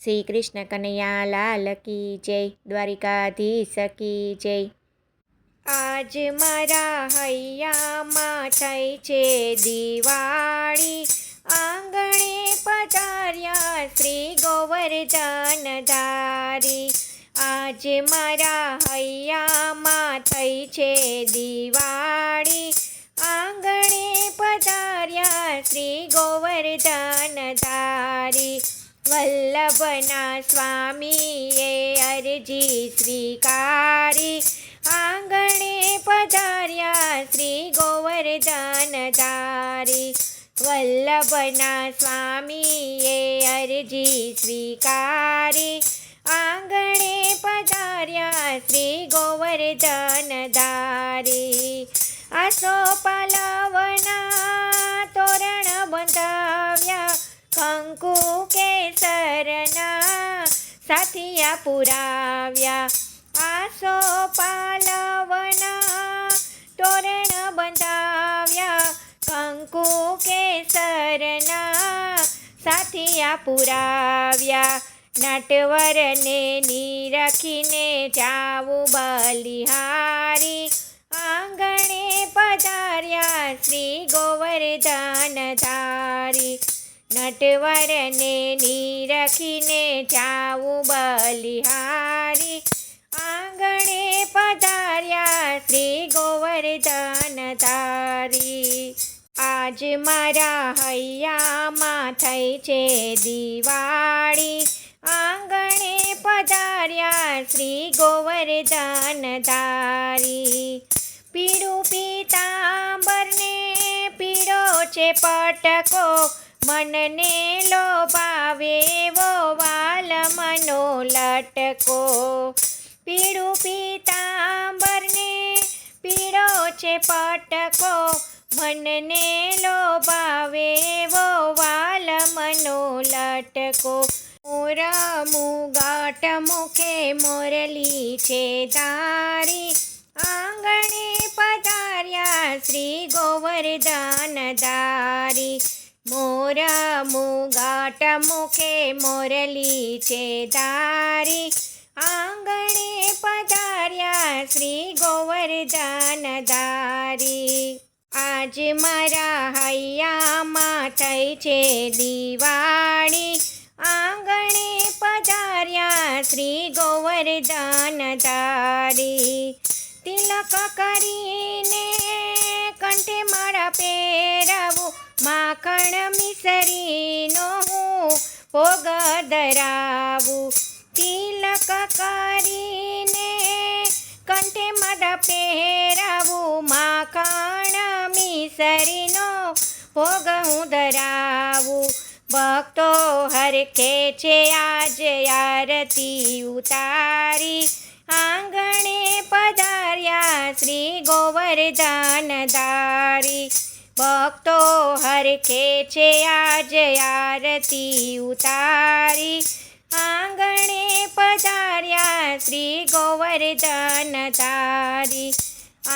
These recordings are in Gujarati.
શ્રી કૃષ્ણ કનૈયા લાલ કી જય, દ્વારિકાધીશ કી જય। આજ મારા હૈયામાં થઈ છે દિવાળી, આંગણે પધાર્યા શ્રી ગોવર્ધન ધારી। આજ મારા હૈયામાં થઈ છે દિવાળી, આંગણે પધાર્યા શ્રી ગોવર્ધન ધારી। વલ્લભના સ્વામીએ અરજી સ્વીકારી, આંગણે પધાર્યા શ્રી ગોવર્ધન ધારી। વલ્લભના સ્વામીએ અરજી સ્વીકારી, આંગણે પધાર્યા શ્રી ગોવર્ધન ધારી। આસો પાલવના તોરણ બંધાવ્યા, કંકુ કેસરના સાથિયા પુરાવ્યા। આસો પાલવના તોરણ બંધાવ્યા, કંકુ કેસરના સાથિયા પુરાવ્યા। નટવરને નિરખીને જાવું બલિહારી, આંગણે પધાર્યા શ્રી ગોવર્ધન ધારી। નટવરને નિરખીને જાવું બલિહારી, આંગણે પધાર્યા શ્રી ગોવર્ધન ધારી। આજ મારા હૈયામાં થઈ છે દિવાળી, આંગણે પધાર્યા શ્રી ગોવર્ધન ધારી। પીળું પીતાંબરને પીળો છે પટકો, મનને લોભાવે એવો વાલમનો લટકો। પીળું પીતાંબરને પીળો છે પટકો, મનને લોભાવે એવો વાલમનો લટકો। મોર મુગાટ મુખે મોરલી છે ધારી, આંગણે પધાર્યા શ્રી ગોવર્ધન ધારી। મોર મુગાટ મુખે મોરલી છે ધારી, આંગણે પધાર્યા શ્રી ગોવર્ધન ધારી। આજ મારા હૈયામાં થઈ છે દિવાળી, આંગણે પધાર્યા શ્રી ગોવર્ધન ધારી। તિલક કરીને કંઠે માળા પહેરાવું, માખણ મિસરીનો હું ભોગ ધરાવું। તિલક કરીને કંઠે માળા પહેરાવું, માખણ મિસરીનો ભોગ હું ધરાવું। ભક્તો હરખે છે આજ આરતી ઉતારી, આંગણે પધાર્યા શ્રી ગોવર્ધન ધારી। ભક્તો હરખે છે આજ આરતી ઉતારી, આંગણે પધાર્યા શ્રી ગોવર્ધન ધારી।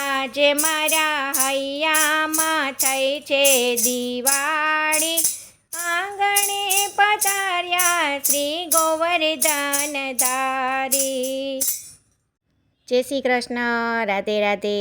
આજ મારા હૈયામાં થઈ છે દિવાળી, આંગણે પધાર્યા શ્રી ગોવર્ધન ધારી। જય શ્રી કૃષ્ણ, રાધે રાધે।